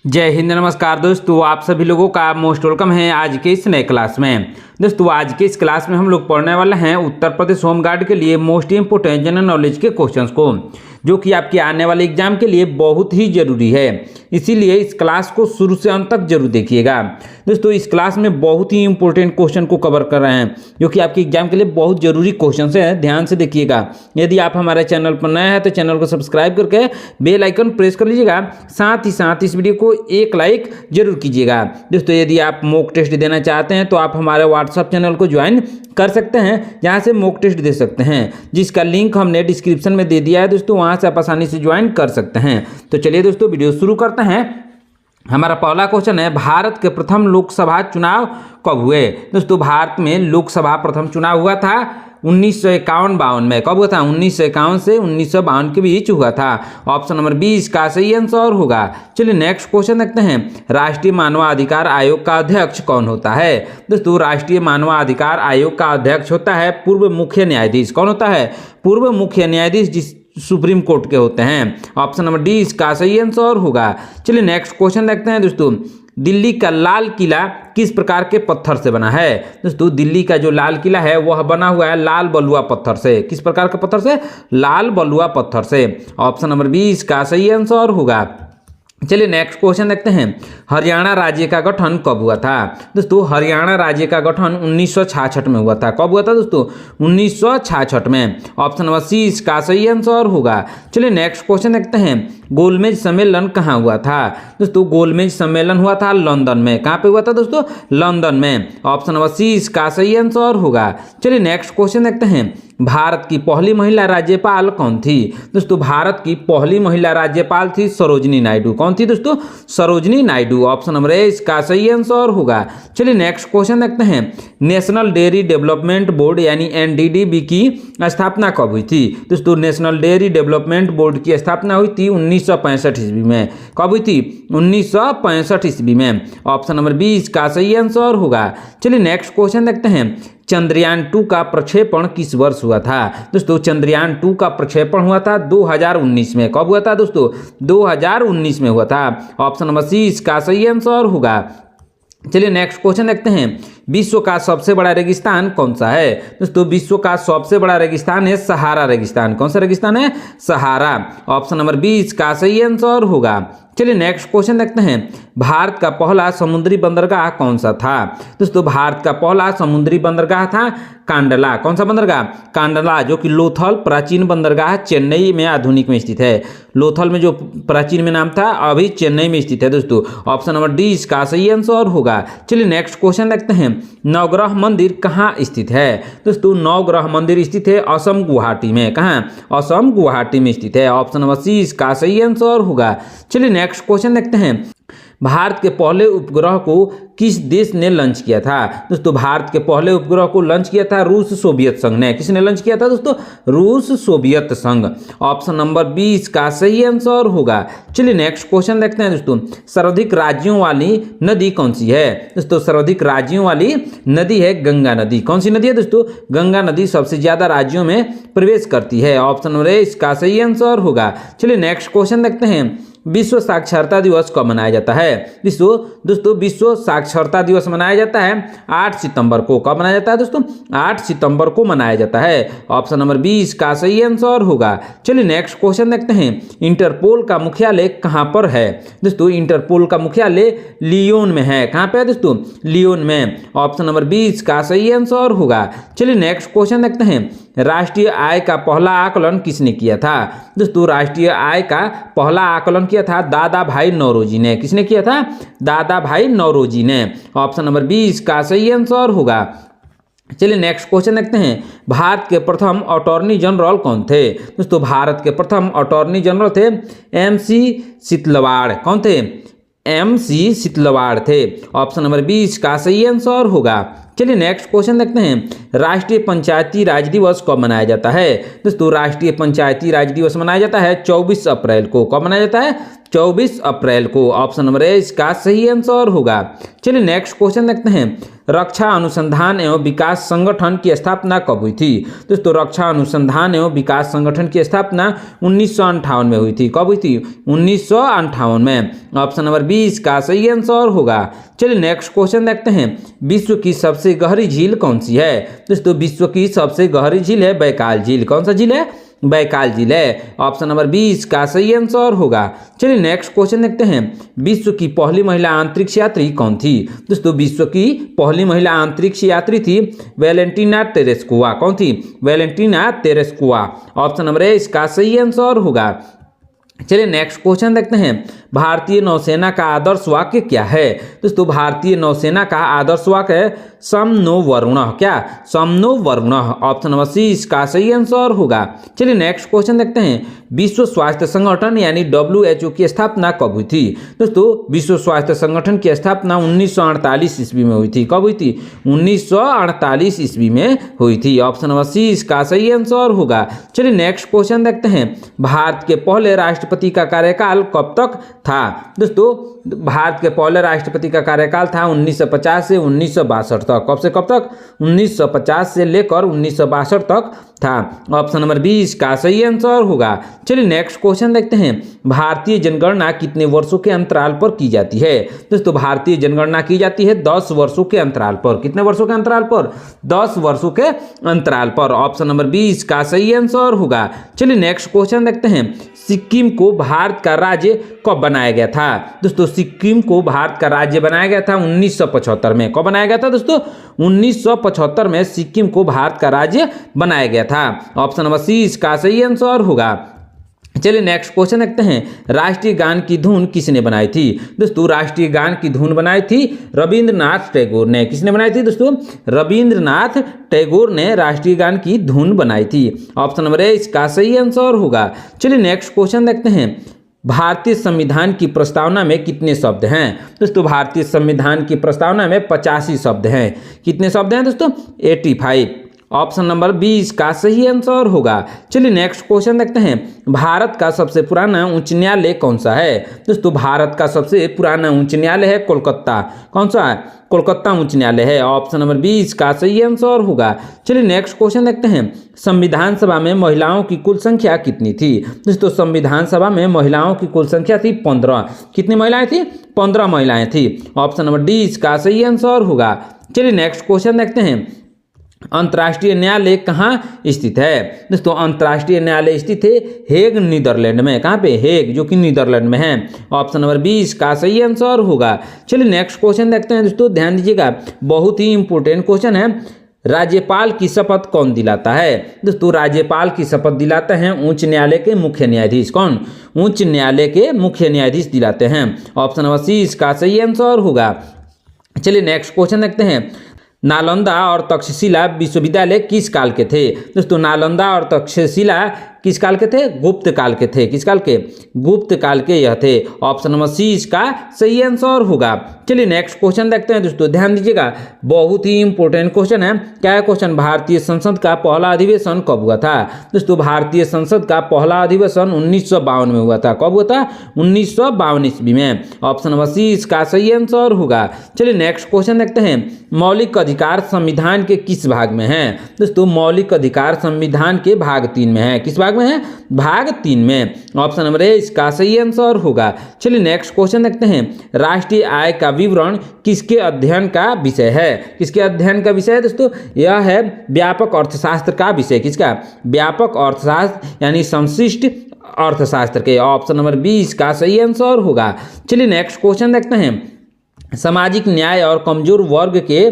जय हिंद, नमस्कार दोस्तों। आप सभी लोगों का मोस्ट वेलकम है आज के इस नए क्लास में। दोस्तों आज के इस क्लास में हम लोग पढ़ने वाले हैं उत्तर प्रदेश होम गार्ड के लिए मोस्ट इंपोर्टेंट जनरल नॉलेज के क्वेश्चंस को, जो कि आपके आने वाले एग्जाम के लिए बहुत ही जरूरी है। इसीलिए इस क्लास को शुरू से अंत तक जरूर देखिएगा। दोस्तों इस क्लास में बहुत ही इंपॉर्टेंट क्वेश्चन को कवर कर रहे हैं, जो कि आपके एग्जाम के लिए बहुत जरूरी क्वेश्चन है। ध्यान से देखिएगा। यदि आप हमारे चैनल पर नए हैं तो चैनल को सब्सक्राइब करके बेल आइकन प्रेस कर लीजिएगा। साथ ही साथ इस वीडियो को एक लाइक जरूर कीजिएगा। दोस्तों यदि आप मॉक टेस्ट देना चाहते हैं तो आप हमारे व्हाट्सएप चैनल को ज्वाइन कर सकते हैं, जहां से मॉक टेस्ट दे सकते हैं, जिसका लिंक हमने डिस्क्रिप्शन में दे दिया है। दोस्तों वहां से आप आसानी से ज्वाइन कर सकते हैं। तो चलिए दोस्तों वीडियो शुरू करते हैं। हमारा पहला क्वेश्चन है, भारत के प्रथम लोकसभा चुनाव कब हुए? दोस्तों भारत में लोकसभा प्रथम चुनाव हुआ था 1951-52 में। कब हुआ था? 1951 से 1952 के बीच हुआ था। ऑप्शन नंबर 20 का सही आंसर होगा। चलिए नेक्स्ट क्वेश्चन देखते हैं। राष्ट्रीय मानवाधिकार आयोग का अध्यक्ष कौन होता है? दोस्तों राष्ट्रीय मानवाधिकार आयोग का अध्यक्ष होता है पूर्व मुख्य न्यायाधीश। कौन होता है? पूर्व मुख्य न्यायाधीश, जिस सुप्रीम कोर्ट के होते हैं। ऑप्शन नंबर 20 का सही आंसर होगा। चलिए नेक्स्ट क्वेश्चन देखते हैं। दोस्तों दिल्ली का लाल किला किस प्रकार के पत्थर से बना है? दोस्तों दिल्ली का जो लाल किला है वह बना हुआ है लाल बलुआ पत्थर से। किस प्रकार के पत्थर से? लाल बलुआ पत्थर से। ऑप्शन नंबर 20 का सही आंसर होगा। चलिए नेक्स्ट क्वेश्चन देखते हैं। हरियाणा राज्य का गठन कब हुआ था? दोस्तों हरियाणा राज्य का गठन 1966 में हुआ था। कब हुआ था दोस्तों? 1966 में। ऑप्शन नंबर 30 का सही आंसर होगा। चलिए नेक्स्ट क्वेश्चन देखते हैं। गोलमेज सम्मेलन कहाँ हुआ था? दोस्तों गोलमेज सम्मेलन हुआ था लंदन में। कहाँ पे हुआ था दोस्तों? लंदन में। ऑप्शन नंबर 30 का सही आंसर होगा। चलिए नेक्स्ट क्वेश्चन देखते हैं। भारत की पहली महिला राज्यपाल कौन थी? दोस्तों भारत की पहली महिला राज्यपाल थी सरोजिनी नायडू। कौन थी दोस्तों? सरोजिनी नायडू। ऑप्शन नंबर 21 का सही आंसर होगा। चलिए नेक्स्ट क्वेश्चन देखते हैं। नेशनल डेयरी डेवलपमेंट बोर्ड यानी एनडीडीबी की स्थापना कब हुई थी? दोस्तों नेशनल डेयरी डेवलपमेंट बोर्ड की स्थापना हुई थी 1965 ईस्वी में। कब हुई थी? 1965 ईस्वी में। ऑप्शन नंबर 20 का सही आंसर होगा। चलिए नेक्स्ट क्वेश्चन देखते हैं। चंद्रयान 2 का प्रक्षेपण किस वर्ष हुआ था? दोस्तों चंद्रयान 2 का प्रक्षेपण हुआ था 2019 में। कब हुआ था दोस्तों? 2019 में हुआ था। ऑप्शन नंबर 30 का सही आंसर होगा। चलिए नेक्स्ट क्वेश्चन देखते हैं। विश्व का सबसे बड़ा रेगिस्तान कौन सा है? दोस्तों विश्व का सबसे बड़ा रेगिस्तान है सहारा रेगिस्तान। कौन सा रेगिस्तान है? सहारा। ऑप्शन नंबर 20 का सही आंसर होगा। चलिए नेक्स्ट क्वेश्चन देखते हैं। भारत का पहला समुद्री बंदरगाह कौन सा था? दोस्तों भारत का पहला समुद्री बंदरगाह था कांडला। कौन सा बंदरगाह? कांडला, जो कि लोथल प्राचीन बंदरगाह चेन्नई में आधुनिक में स्थित है। लोथल में जो प्राचीन में नाम था अभी चेन्नई में स्थित है। दोस्तों ऑप्शन नंबर 20 का सही आंसर होगा। चलिए नेक्स्ट क्वेश्चन देखते हैं। नवग्रह मंदिर कहाँ स्थित है? दोस्तों नवग्रह मंदिर स्थित है असम गुवाहाटी में। कहाँ? असम गुवाहाटी में स्थित है। ऑप्शन नंबर 30 का सही आंसर होगा। चलिए नेक्स्ट क्वेश्चन देखते हैं। भारत के पहले उपग्रह को किस देश ने लॉन्च किया था? दोस्तों भारत के पहले उपग्रह को लॉन्च किया था रूस सोवियत संघ ने। किसने लॉन्च किया था दोस्तों? रूस सोवियत संघ। ऑप्शन नंबर 20 का सही आंसर होगा। चलिए नेक्स्ट क्वेश्चन देखते हैं। दोस्तों सर्वाधिक राज्यों वाली नदी कौन सी है? दोस्तों सर्वाधिक राज्यों वाली नदी है गंगा नदी। कौन सी नदी है दोस्तों? गंगा नदी सबसे ज्यादा राज्यों में प्रवेश करती है। ऑप्शन नंबर 21 का सही आंसर होगा। चलिए नेक्स्ट क्वेश्चन देखते हैं। विश्व साक्षरता दिवस कब मनाया जाता है? दोस्तों विश्व साक्षरता दिवस मनाया जाता है 8 सितंबर को। कब मनाया जाता है दोस्तों? 8 सितंबर को मनाया जाता है। ऑप्शन नंबर 20 का सही आंसर होगा। चलिए नेक्स्ट क्वेश्चन देखते हैं। इंटरपोल का मुख्यालय कहाँ पर है? दोस्तों इंटरपोल का मुख्यालय लियोन में है। कहाँ पे है दोस्तों? लियोन में। ऑप्शन नंबर 20 का सही आंसर होगा। चलिए नेक्स्ट क्वेश्चन देखते हैं। राष्ट्रीय आय का पहला आकलन किसने किया था? दोस्तों राष्ट्रीय आय का पहला आकलन किया था दादा भाई नौरोजी ने। किसने किया था? दादा भाई नौरोजी ने। ऑप्शन नंबर 20 का सही आंसर होगा। चलिए नेक्स्ट क्वेश्चन देखते हैं। भारत के प्रथम अटॉर्नी जनरल कौन थे? दोस्तों भारत के प्रथम अटॉर्नी जनरल थे MC सितलवाड़। कौन थे? MC सितलवाड़ थे। ऑप्शन नंबर 20 का सही आंसर होगा। चलिए नेक्स्ट क्वेश्चन देखते हैं। राष्ट्रीय पंचायती राज दिवस कब मनाया जाता है? दोस्तों राष्ट्रीय पंचायती राज दिवस मनाया जाता है 24 अप्रैल को। कब मनाया जाता है? 24 अप्रैल को। ऑप्शन नंबर ए इसका सही आंसर होगा। चलिए नेक्स्ट क्वेश्चन देखते हैं, रक्षा अनुसंधान एवं विकास संगठन की स्थापना कब हुई थी? दोस्तों रक्षा अनुसंधान एवं विकास संगठन की स्थापना 1958 में हुई थी। कब हुई थी? 1958 में। ऑप्शन नंबर बी इसका सही आंसर होगा। चलिए नेक्स्ट क्वेश्चन देखते हैं, विश्व की सबसे गहरी झील कौन सी है? दोस्तों विश्व की सबसे गहरी झील है बैकाल झील। कौन सा झील है? बैकाल झील है। ऑप्शन नंबर 20 का सही आंसर होगा। चलिए नेक्स्ट क्वेश्चन देखते हैं, विश्व की पहली महिला अंतरिक्ष यात्री कौन थी? दोस्तों विश्व की पहली महिला अंतरिक्ष यात्री थी वैलेंटिना तेरेस्कोवा। कौन थी? Valentina Tereshkova. Option number A इसका सही आंसर होगा। चलिए नेक्स्ट क्वेश्चन देखते हैं, भारतीय नौसेना का आदर्श वाक्य क्या है? दोस्तों भारतीय नौसेना का आदर्श वाक्य है सम नो वरुणः। क्या? सम नो वरुणः। ऑप्शन नंबर सी इसका सही आंसर होगा। चलिए नेक्स्ट क्वेश्चन देखते हैं, विश्व स्वास्थ्य संगठन यानी WHO की स्थापना कब हुई थी? दोस्तों विश्व स्वास्थ्य संगठन की स्थापना 1948 ईस्वी में हुई थी। कब हुई थी? 1948 ईस्वी में हुई थी। ऑप्शन नंबर सी इसका सही आंसर होगा। चलिए नेक्स्ट क्वेश्चन देखते हैं, भारत के पहले राष्ट्रपति का कार्यकाल कब तक था? दोस्तों भारत के पहले राष्ट्रपति का कार्यकाल था 1950 से 1962 तक। कब से कब तक? 1950 से लेकर 1962 तक था। ऑप्शन नंबर 20 का सही आंसर होगा। चलिए नेक्स्ट क्वेश्चन देखते हैं, भारतीय जनगणना कितने वर्षों के अंतराल पर की जाती है? दोस्तों भारतीय जनगणना की जाती है 10 वर्षों के अंतराल पर। कितने वर्षों के अंतराल पर? 10 वर्षों के अंतराल पर। ऑप्शन नंबर 20 का सही आंसर होगा। चलिए नेक्स्ट क्वेश्चन देखते हैं, सिक्किम को भारत का राज्य कब बनाया गया था? दोस्तों सिक्किम को भारत का राज्य बनाया गया था 1975 में। कब बनाया गया था दोस्तों? 1975 में सिक्किम को भारत का राज्य बनाया गया था। ऑप्शन नंबर सी इसका सही आंसर होगा। चलिए नेक्स्ट क्वेश्चन देखते हैं, राष्ट्रीय गान की धुन किसने बनाई थी? दोस्तों राष्ट्रीय गान की धुन बनाई थी रविंद्रनाथ टैगोर ने। किसने बनाई थी दोस्तों? रविंद्रनाथ टैगोर ने राष्ट्रीय गान की धुन बनाई थी। ऑप्शन नंबर ए इसका सही आंसर होगा। चलिए नेक्स्ट क्वेश्चन देखते हैं, भारतीय संविधान की प्रस्तावना में कितने शब्द हैं? दोस्तों भारतीय संविधान की प्रस्तावना में 85 शब्द हैं। कितने शब्द हैं दोस्तों? 85। ऑप्शन नंबर 20 का सही आंसर होगा। चलिए नेक्स्ट क्वेश्चन देखते हैं, भारत का सबसे पुराना उच्च न्यायालय कौन सा है? दोस्तों भारत का सबसे पुराना उच्च न्यायालय है कोलकाता। कौन सा है? कोलकाता उच्च न्यायालय है। ऑप्शन नंबर 20 का सही आंसर होगा। चलिए नेक्स्ट क्वेश्चन देखते हैं, संविधान सभा में महिलाओं की कुल संख्या कितनी थी? दोस्तों संविधान सभा में महिलाओं की कुल संख्या थी 15। कितनी महिलाएं थी? 15 महिलाएं थी। ऑप्शन नंबर डी इसका सही आंसर होगा। चलिए नेक्स्ट क्वेश्चन देखते हैं, अंतर्राष्ट्रीय न्यायालय कहाँ स्थित है? दोस्तों अंतर्राष्ट्रीय न्यायालय स्थित है हेग नीदरलैंड में। कहाँ पे? हेग, जो कि नीदरलैंड में है। ऑप्शन नंबर 20 का सही आंसर होगा। चलिए नेक्स्ट क्वेश्चन देखते हैं दोस्तों, ध्यान दीजिएगा, बहुत ही इंपॉर्टेंट क्वेश्चन है, राज्यपाल की शपथ कौन दिलाता है? दोस्तों राज्यपाल की शपथ दिलाते हैं उच्च न्यायालय के मुख्य न्यायाधीश। कौन? उच्च न्यायालय के मुख्य न्यायाधीश दिलाते हैं। ऑप्शन नंबर सी इसका सही आंसर होगा। चलिए नेक्स्ट क्वेश्चन देखते हैं, नालंदा और तक्षशिला विश्वविद्यालय किस काल के थे? दोस्तों नालंदा और तक्षशिला किस काल के थे? गुप्त काल के थे। किस काल के? गुप्त काल के यह थे। ऑप्शन नंबर सी इसका सही आंसर होगा। चलिए नेक्स्ट क्वेश्चन देखते हैं दोस्तों, ध्यान दीजिएगा, बहुत ही इंपॉर्टेंट क्वेश्चन है। क्या है क्वेश्चन? भारतीय संसद का पहला अधिवेशन कब हुआ था? दोस्तों भारतीय संसद का पहला अधिवेशन 1952 में हुआ था। कब हुआ था? 1952 ईस्वी में। ऑप्शन नंबर सी इसका सही आंसर होगा। चलिए नेक्स्ट क्वेश्चन देखते हैं, मौलिक अधिकार संविधान के किस भाग में है? दोस्तों मौलिक अधिकार संविधान के भाग 3 में है। किस भाग में है? भाग 3 में। ऑप्शन नंबर ए इसका सही आंसर होगा। चलिए नेक्स्ट क्वेश्चन देखते हैं, राष्ट्रीय आय का विवरण किसके अध्ययन का विषय है? किसके अध्ययन का विषय है दोस्तों? यह है व्यापक अर्थशास्त्र का विषय। किसका? व्यापक अर्थशास्त्र यानी संशिष्ट अर्थशास्त्र के। ऑप्शन नंबर 20 का सही आंसर होगा। चलिए नेक्स्ट क्वेश्चन देखते हैं, सामाजिक न्याय और कमजोर वर्ग के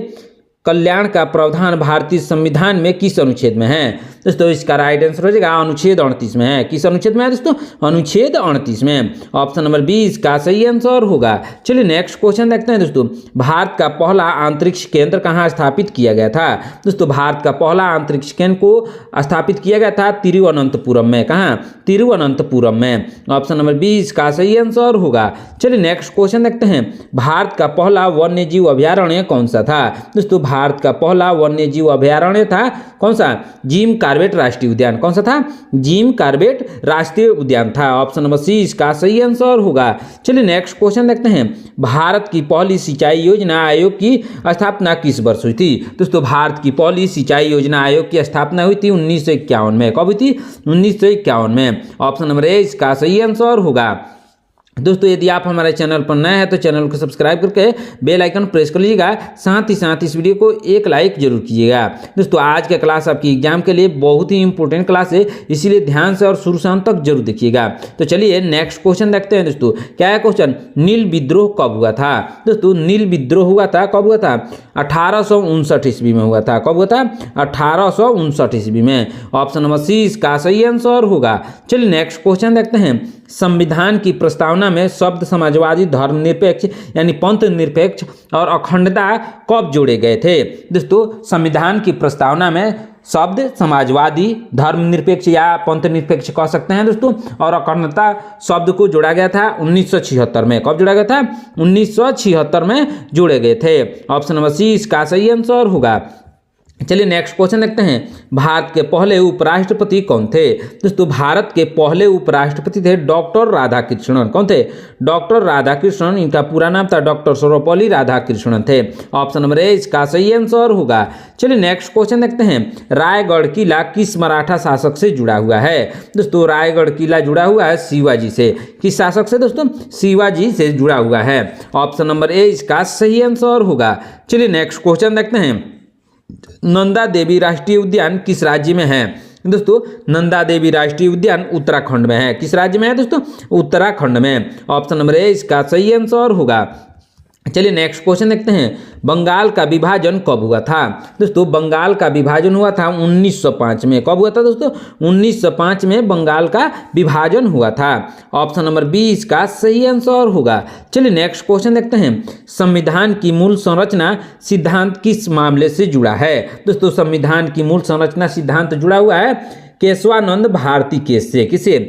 कल्याण का प्रावधान भारतीय संविधान में किस अनुच्छेद में है? दोस्तों इसका राइट आंसर हो जाएगा अनुच्छेद 38 में है। किस अनुच्छेद में है दोस्तों? अनुच्छेद 38 में। ऑप्शन नंबर 20 का सही आंसर होगा। चलिए नेक्स्ट क्वेश्चन देखते हैं दोस्तों, भारत का पहला अंतरिक्ष केंद्र कहाँ स्थापित किया गया था? दोस्तों भारत का पहला अंतरिक्ष केंद्र को स्थापित किया गया था तिरुवनंतपुरम में। कहाँ? तिरुवनंतपुरम में। ऑप्शन नंबर 20 का सही आंसर होगा। चलिए नेक्स्ट क्वेश्चन देखते हैं, भारत का पहला वन्य जीव अभयारण्य कौन सा था? दोस्तों भारत का पहला वन्य जीव अभयारण्य था कौन सा? जिम कॉर्बेट राष्ट्रीय उद्यान। कौन सा था? जिम कॉर्बेट राष्ट्रीय उद्यान था। ऑप्शन नंबर सी इसका सही आंसर होगा। चलिए नेक्स्ट क्वेश्चन देखते हैं। भारत की पहली सिंचाई योजना आयोग की स्थापना किस वर्ष हुई थी? दोस्तों भारत की पहली सिंचाई योजना आयोग की स्थापना हुई थी 1951 में। कब हुई थी? 1951 में। ऑप्शन नंबर ए इसका सही आंसर होगा। दोस्तों यदि आप हमारे चैनल पर नए हैं तो चैनल को सब्सक्राइब करके बेल आइकन प्रेस कर लीजिएगा, साथ ही साथ इस वीडियो को एक लाइक जरूर कीजिएगा। दोस्तों आज का क्लास आपकी एग्जाम के लिए बहुत ही इंपॉर्टेंट क्लास है, इसीलिए ध्यान से और शुरू से अंत तक जरूर देखिएगा। तो चलिए नेक्स्ट क्वेश्चन देखते हैं। दोस्तों क्या है क्वेश्चन? नील विद्रोह कब हुआ था? दोस्तों नील विद्रोह हुआ था, कब हुआ था? 1859 ईस्वी में हुआ था। कब हुआ था? 1859 ईस्वी में। ऑप्शन नंबर सी इसका सही आंसर होगा। चलिए नेक्स्ट क्वेश्चन देखते हैं। संविधान की प्रस्तावना में शब्द समाजवादी, धर्मनिरपेक्ष यानी पंथ निरपेक्ष और अखंडता कब जोड़े गए थे? दोस्तों संविधान की प्रस्तावना में शब्द समाजवादी, धर्मनिरपेक्ष या पंथ निरपेक्ष कह सकते हैं दोस्तों, और अखंडता शब्द को जोड़ा गया था 1976 में। कब जोड़ा गया था? 1976 में जोड़े गए थे। ऑप्शन नंबर सी इसका सही आंसर होगा। चलिए नेक्स्ट क्वेश्चन देखते हैं। भारत के पहले उपराष्ट्रपति कौन थे? दोस्तों भारत के पहले उपराष्ट्रपति थे डॉक्टर राधाकृष्णन। कौन थे? डॉक्टर राधाकृष्णन। इनका पूरा नाम था डॉक्टर सर्वपल्ली राधाकृष्णन थे। ऑप्शन नंबर ए इसका सही आंसर होगा। चलिए नेक्स्ट क्वेश्चन देखते हैं। रायगढ़ किला किस मराठा शासक से जुड़ा हुआ है? दोस्तों रायगढ़ किला जुड़ा हुआ है शिवाजी से। किस शासक से दोस्तों? शिवाजी से जुड़ा हुआ है। ऑप्शन नंबर ए इसका सही आंसर होगा। चलिए नेक्स्ट क्वेश्चन देखते हैं। नंदा देवी राष्ट्रीय उद्यान किस राज्य में है? दोस्तों नंदा देवी राष्ट्रीय उद्यान उत्तराखंड में है। किस राज्य में है दोस्तों? उत्तराखंड में। ऑप्शन नंबर ए इसका सही आंसर होगा। चलिए नेक्स्ट क्वेश्चन देखते हैं। बंगाल का विभाजन कब हुआ था? दोस्तों बंगाल का विभाजन हुआ था 1905 में। कब हुआ था दोस्तों? 1905 में बंगाल का विभाजन हुआ था। ऑप्शन नंबर बी इसका सही आंसर होगा। चलिए नेक्स्ट क्वेश्चन देखते हैं। संविधान की मूल संरचना सिद्धांत किस मामले से जुड़ा है? दोस्तों संविधान की मूल संरचना सिद्धांत जुड़ा हुआ है केशवानंद भारती केस से। किसे?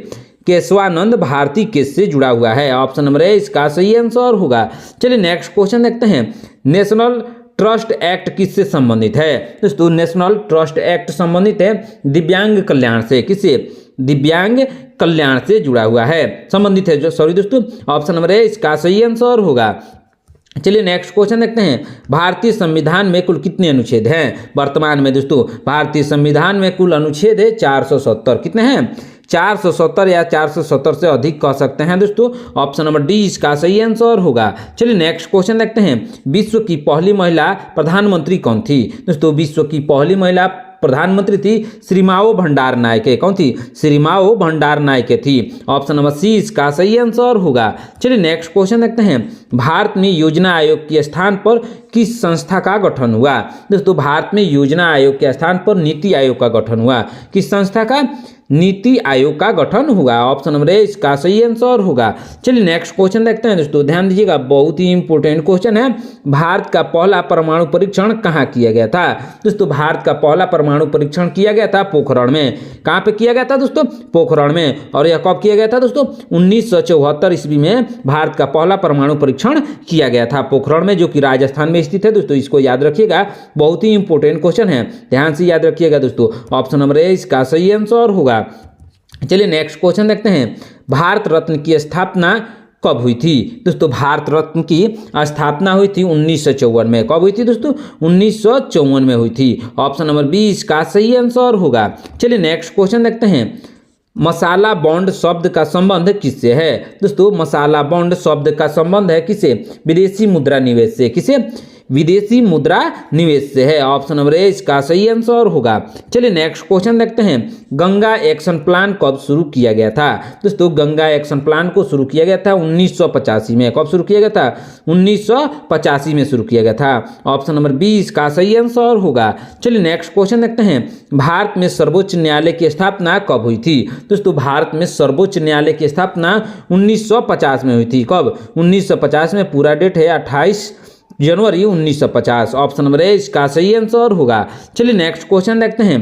केशवानंद भारती केस से जुड़ा हुआ है। ऑप्शन नंबर ए इसका सही आंसर होगा। चलिए नेक्स्ट क्वेश्चन देखते हैं। नेशनल ट्रस्ट एक्ट किससे संबंधित है? दोस्तों नेशनल ट्रस्ट एक्ट संबंधित है दिव्यांग कल्याण से। किससे? दिव्यांग कल्याण से जुड़ा हुआ है, संबंधित है सॉरी दोस्तों। ऑप्शन नंबर ए इसका सही आंसर होगा। चलिए नेक्स्ट क्वेश्चन देखते हैं। भारतीय संविधान में कुल कितने अनुच्छेद हैं वर्तमान में? दोस्तों भारतीय संविधान में कुल अनुच्छेद है 470। कितने हैं? 470 या 470 से अधिक कह सकते हैं दोस्तों। ऑप्शन नंबर डी इसका सही आंसर होगा। चलिए नेक्स्ट क्वेश्चन देखते हैं। विश्व की पहली महिला प्रधानमंत्री कौन थी? दोस्तों विश्व की पहली महिला प्रधानमंत्री थी श्रीमाओ भंडार नायके। कौन थी? श्रीमाओ भंडार नायके थी। ऑप्शन नंबर सी इसका सही आंसर होगा। चलिए नेक्स्ट क्वेश्चन देखते हैं। भारत में योजना आयोग के स्थान पर किस संस्था का गठन हुआ? दोस्तों भारत में योजना आयोग के स्थान पर नीति आयोग का गठन हुआ। किस संस्था का? नीति आयोग का गठन हुआ। ऑप्शन नंबर ए इसका सही आंसर होगा। चलिए नेक्स्ट क्वेश्चन देखते हैं दोस्तों, ध्यान दीजिएगा बहुत ही इंपॉर्टेंट क्वेश्चन है। भारत का पहला परमाणु परीक्षण कहाँ किया गया था? दोस्तों भारत का पहला परमाणु परीक्षण किया गया था पोखरण में। कहाँ पे किया गया था दोस्तों? पोखरण में। और यह कब किया गया था दोस्तों? 1974 ईस्वी में भारत का पहला परमाणु परीक्षण किया गया था पोखरण में, जो कि राजस्थान में स्थित है दोस्तों। इसको याद रखिएगा, बहुत ही इंपॉर्टेंट क्वेश्चन है, ध्यान से याद रखिएगा दोस्तों। ऑप्शन नंबर ए इसका सही आंसर होगा। चलिए नेक्स्ट क्वेश्चन देखते हैं। भारत रत्न की स्थापना कब हुई थी? दोस्तों भारत रत्न की स्थापना हुई थी 1954 में। कब हुई थी दोस्तों? 1954 में हुई थी। ऑप्शन नंबर बी इसका सही आंसर होगा। चलिए नेक्स्ट क्वेश्चन देखते हैं। मसाला बॉन्ड शब्द का संबंध किससे है? दोस्तों मसाला बॉन्ड शब्द का संबंध है किसे? विदेशी मुद्रा निवेश से। किसे? विदेशी मुद्रा निवेश से है। ऑप्शन नंबर ए इसका सही आंसर होगा। चलिए नेक्स्ट क्वेश्चन देखते हैं। गंगा एक्शन प्लान कब शुरू किया गया था? दोस्तों गंगा एक्शन प्लान को शुरू किया गया था 1985 में। कब शुरू किया गया था? 1985 में शुरू किया गया था। ऑप्शन नंबर बी इसका सही आंसर होगा। चलिए नेक्स्ट क्वेश्चन देखते हैं। भारत में सर्वोच्च न्यायालय की स्थापना कब हुई थी? दोस्तों भारत में सर्वोच्च न्यायालय की स्थापना 1950 में हुई थी। कब? 1950 में। पूरा डेट है 28 जनवरी 1950। ऑप्शन नंबर ए इसका सही आंसर होगा। चलिए नेक्स्ट क्वेश्चन देखते हैं।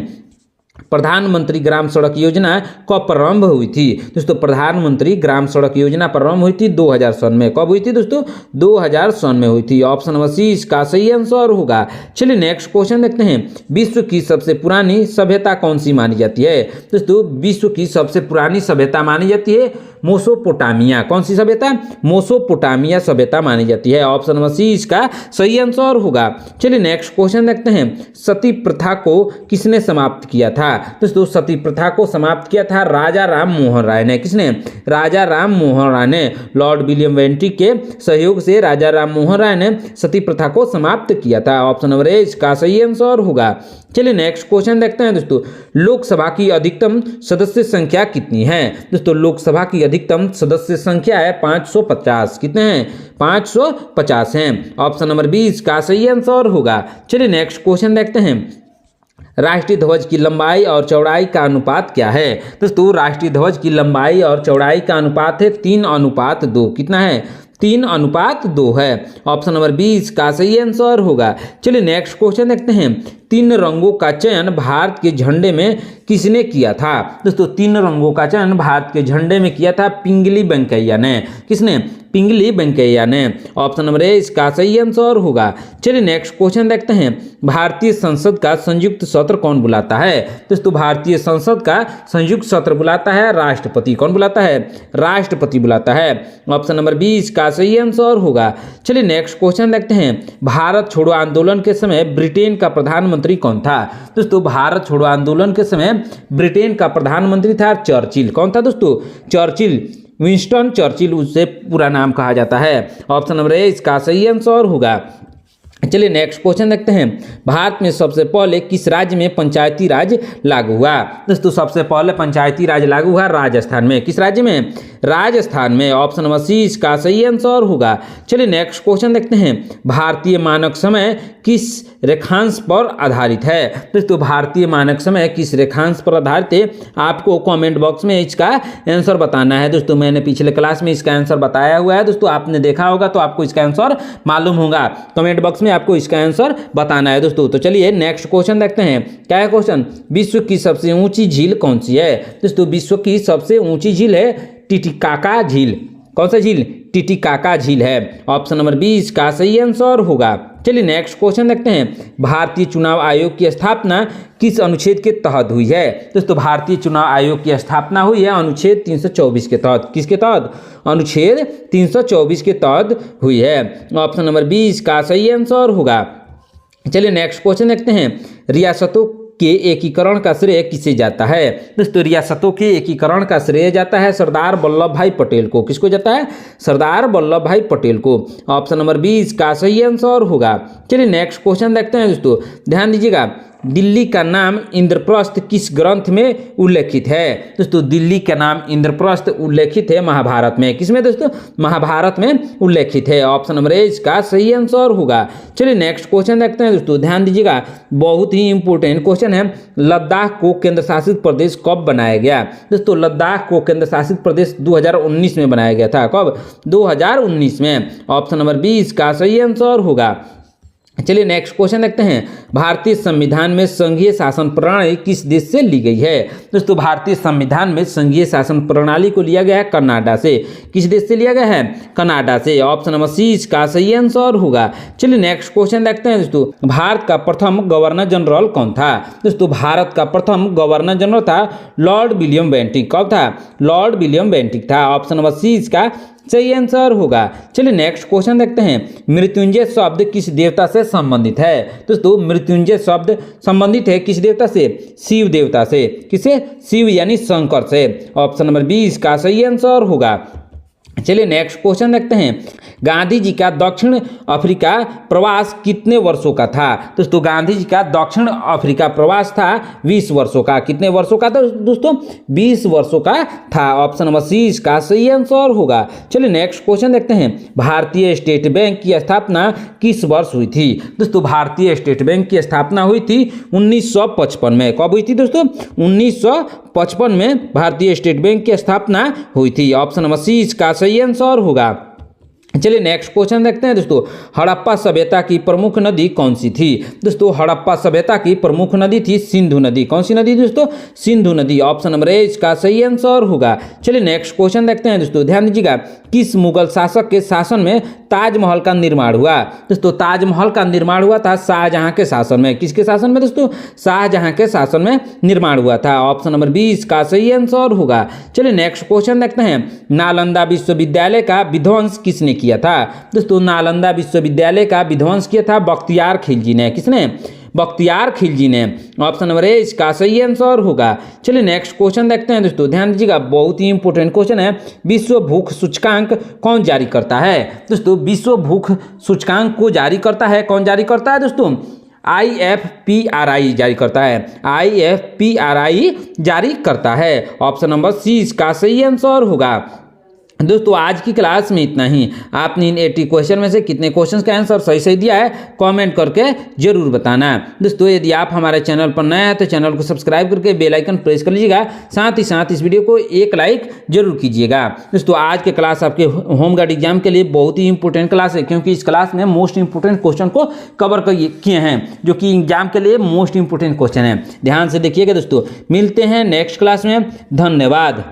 प्रधानमंत्री ग्राम सड़क योजना कब प्रारंभ हुई थी? दोस्तों प्रधानमंत्री ग्राम सड़क योजना प्रारंभ हुई थी 2000 सन में। कब हुई थी दोस्तों? 2000 सन में हुई थी। ऑप्शन नंबर सी इसका सही आंसर होगा। चलिए नेक्स्ट क्वेश्चन देखते हैं। विश्व की सबसे पुरानी सभ्यता कौन सी मानी जाती है? दोस्तों विश्व की सबसे पुरानी सभ्यता मानी जाती है मेसोपोटामिया। कौन सी सभ्यता? मेसोपोटामिया सभ्यता मानी जाती है। ऑप्शन नंबर सी इसका सही आंसर होगा। चलिए नेक्स्ट क्वेश्चन देखते हैं। सती प्रथा को किसने समाप्त किया था? दोस्तों सती प्रथा को समाप्त किया था राजा राम मोहन राय ने। किसने? राजा राम मोहन राय ने। लॉर्ड विलियम बेंटिक के सहयोग से राजा राम मोहन राय ने सती प्रथा को समाप्त किया था। ऑप्शन नंबर ए इसका सही आंसर होगा। चलिए नेक्स्ट क्वेश्चन देखते हैं दोस्तों। लोकसभा की अधिकतम सदस्य संख्या कितनी है? दोस्तों लोकसभा की अधिकतम सदस्य संख्या है 550। कितने हैं? 550 हैं। ऑप्शन नंबर बी इसका सही आंसर होगा। चलिए नेक्स्ट क्वेश्चन देखते हैं। राष्ट्रीय ध्वज की लंबाई और चौड़ाई का अनुपात क्या है? दोस्तों राष्ट्रीय ध्वज की लंबाई और चौड़ाई का अनुपात है 3:2। कितना है? 3:2 है। ऑप्शन नंबर बी इसका सही आंसर होगा। चलिए नेक्स्ट क्वेश्चन देखते हैं। 3 रंगों का चयन भारत के झंडे में किसने किया था? दोस्तों 3 रंगों का चयन भारत के झंडे में किया था पिंगली वेंकैया ने। किसने? पिंगली वेंकैया ने। ऑप्शन नंबर ए इसका सही आंसर होगा। चलिए नेक्स्ट क्वेश्चन देखते हैं। भारतीय संसद का संयुक्त सत्र कौन बुलाता है? दोस्तों भारतीय संसद का संयुक्त सत्र बुलाता है राष्ट्रपति। कौन बुलाता है? राष्ट्रपति बुलाता है। ऑप्शन नंबर बी इसका सही आंसर होगा। चलिए नेक्स्ट क्वेश्चन देखते हैं। भारत छोड़ो आंदोलन के समय ब्रिटेन का प्रधानमंत्री कौन था? दोस्तों भारत छोड़ो आंदोलन के समय ब्रिटेन का प्रधानमंत्री था चर्चिल। कौन था दोस्तों? चर्चिल। विंस्टन चर्चिल उससे पूरा नाम कहा जाता है। ऑप्शन नंबर ए इसका सही आंसर होगा। चलिए नेक्स्ट क्वेश्चन देखते हैं। भारत में सबसे पहले किस राज्य में पंचायती राज लागू हुआ? दोस्तों सबसे पहले पंचायती राज लागू हुआ राजस्थान में। किस राज्य में? राजस्थान में। ऑप्शन नंबर सी इसका सही आंसर होगा। चलिए नेक्स्ट क्वेश्चन देखते हैं। भारतीय मानक समय किस रेखांश पर आधारित है? दोस्तों भारतीय मानक समय किस रेखांश पर आधारित है? आपको कमेंट बॉक्स में इसका आंसर बताना है। दोस्तों मैंने पिछले क्लास में इसका आंसर बताया हुआ है। दोस्तों आपने देखा होगा तो आपको इसका आंसर मालूम होगा। कमेंट बॉक्स में आपको इसका आंसर बताना है दोस्तों। तो चलिए नेक्स्ट क्वेश्चन देखते हैं। क्या है क्वेश्चन? विश्व की सबसे ऊंची झील कौन सी है? दोस्तों विश्व की सबसे ऊंची झील है टिटिकाका झील। कौन सा झील? टिटिकाका झील है। ऑप्शन नंबर बी इसका सही आंसर होगा। चलिए नेक्स्ट क्वेश्चन देखते हैं। भारतीय चुनाव आयोग की स्थापना किस अनुच्छेद के तहत हुई है? दोस्तों भारतीय चुनाव आयोग की स्थापना हुई है अनुच्छेद 324 के तहत। किसके तहत? अनुच्छेद 324 के तहत हुई है। ऑप्शन नंबर बी इसका सही आंसर होगा। चलिए नेक्स्ट क्वेश्चन देखते हैं। रियासतों के एकीकरण का श्रेय किसे जाता है? दोस्तों रियासतों के एकीकरण का श्रेय जाता है सरदार वल्लभ भाई पटेल को। किसको जाता है? सरदार वल्लभ भाई पटेल को। ऑप्शन नंबर बी इसका सही आंसर होगा। चलिए नेक्स्ट क्वेश्चन देखते हैं दोस्तों। ध्यान दीजिएगा। दिल्ली का नाम इंद्रप्रस्थ किस ग्रंथ में उल्लेखित है? दोस्तों दिल्ली का नाम इंद्रप्रस्थ उल्लेखित है महाभारत में। किसमें दोस्तों? महाभारत में उल्लेखित है। ऑप्शन नंबर ए इसका सही आंसर होगा। चलिए नेक्स्ट क्वेश्चन देखते हैं दोस्तों। ध्यान दीजिएगा। बहुत ही इंपॉर्टेंट क्वेश्चन है। लद्दाख को केंद्र शासित प्रदेश कब बनाया गया? दोस्तों लद्दाख को केंद्र शासित प्रदेश 2019 में बनाया गया था। कब? 2019 में। ऑप्शन नंबर बी इसका सही आंसर होगा। चलिए नेक्स्ट क्वेश्चन देखते हैं। भारतीय संविधान में संघीय शासन प्रणाली किस देश से ली गई है? दोस्तों भारतीय संविधान में संघीय शासन प्रणाली को लिया गया है कनाडा से। किस देश से लिया गया है? कनाडा से। ऑप्शन नंबर सी इसका सही आंसर होगा। चलिए नेक्स्ट क्वेश्चन देखते हैं दोस्तों। भारत का प्रथम गवर्नर जनरल कौन था? दोस्तों भारत का प्रथम गवर्नर जनरल था लॉर्ड विलियम बेंटिक। कब था? लॉर्ड विलियम बेंटिक था। ऑप्शन नंबर सी इसका सही आंसर होगा। चलिए नेक्स्ट क्वेश्चन देखते हैं। मृत्युंजय शब्द किस देवता से संबंधित है? दोस्तों मृत्युंजय शब्द संबंधित है किस देवता से? शिव देवता से। किसे? शिव यानी शंकर से। ऑप्शन नंबर बी इसका सही आंसर होगा। चलिए नेक्स्ट क्वेश्चन देखते हैं। गांधी जी का दक्षिण अफ्रीका प्रवास कितने वर्षों का था? दोस्तों गांधी जी का दक्षिण अफ्रीका प्रवास था 20 वर्षों का। कितने वर्षों का था दोस्तों? 20 वर्षों का था। ऑप्शन नंबर सी इसका सही आंसर होगा। चलिए नेक्स्ट क्वेश्चन देखते हैं। भारतीय स्टेट बैंक की स्थापना किस वर्ष हुई थी? दोस्तों भारतीय स्टेट बैंक की स्थापना हुई थी 1955 में। कब हुई थी दोस्तों? 1955 में भारतीय स्टेट बैंक की स्थापना हुई थी। ऑप्शन नंबर सी इसका सही आंसर होगा। चलिए नेक्स्ट क्वेश्चन देखते हैं दोस्तों। हड़प्पा सभ्यता की प्रमुख नदी कौन सी थी? दोस्तों हड़प्पा सभ्यता की प्रमुख नदी थी सिंधु नदी। कौन सी नदी दोस्तों? सिंधु नदी। ऑप्शन नंबर ए इसका सही आंसर होगा। चलिए नेक्स्ट क्वेश्चन देखते हैं दोस्तों, ध्यान दीजिएगा। किस मुगल शासक के शासन में ताजमहल का निर्माण हुआ? दोस्तों ताजमहल का निर्माण हुआ था शाहजहां के शासन में। किसके शासन में दोस्तों? शाहजहां के शासन में निर्माण हुआ था। ऑप्शन नंबर बी इसका सही आंसर होगा। चलिए नेक्स्ट क्वेश्चन देखते हैं। नालंदा विश्वविद्यालय का विध्वंस किसने किया था? दोस्तों नालंदा विश्वविद्यालय का विध्वंस किया था बख्तियार खिलजी ने। किसने? बख्तियार खिलजी ने। ऑप्शन नंबर ए इसका सही आंसर होगा। चलिए नेक्स्ट क्वेश्चन देखते हैं दोस्तों, ध्यान दीजिएगा, बहुत ही इंपॉर्टेंट क्वेश्चन है। विश्व भूख सूचकांक कौन जारी करता है? दोस्तों विश्व भूख सूचकांक को जारी करता है, कौन जारी करता है दोस्तों? IFPRI जारी करता है। IFPRI जारी करता है। ऑप्शन नंबर सी इसका सही आंसर होगा। दोस्तों आज की क्लास में इतना ही। आपने इन 80 क्वेश्चन में से कितने क्वेश्चंस का आंसर सही सही दिया है कमेंट करके जरूर बताना। दोस्तों यदि आप हमारे चैनल पर नए हैं तो चैनल को सब्सक्राइब करके बेल आइकन प्रेस कर लीजिएगा। साथ ही साथ इस वीडियो को एक लाइक जरूर कीजिएगा। दोस्तों आज के क्लास आपके होमगार्ड एग्जाम के लिए बहुत ही इंपॉर्टेंट क्लास है, क्योंकि इस क्लास में मोस्ट इंपॉर्टेंट क्वेश्चन को कवर किए हैं, जो कि एग्जाम के लिए मोस्ट इंपॉर्टेंट क्वेश्चन है। ध्यान से देखिएगा दोस्तों। मिलते हैं नेक्स्ट क्लास में। धन्यवाद।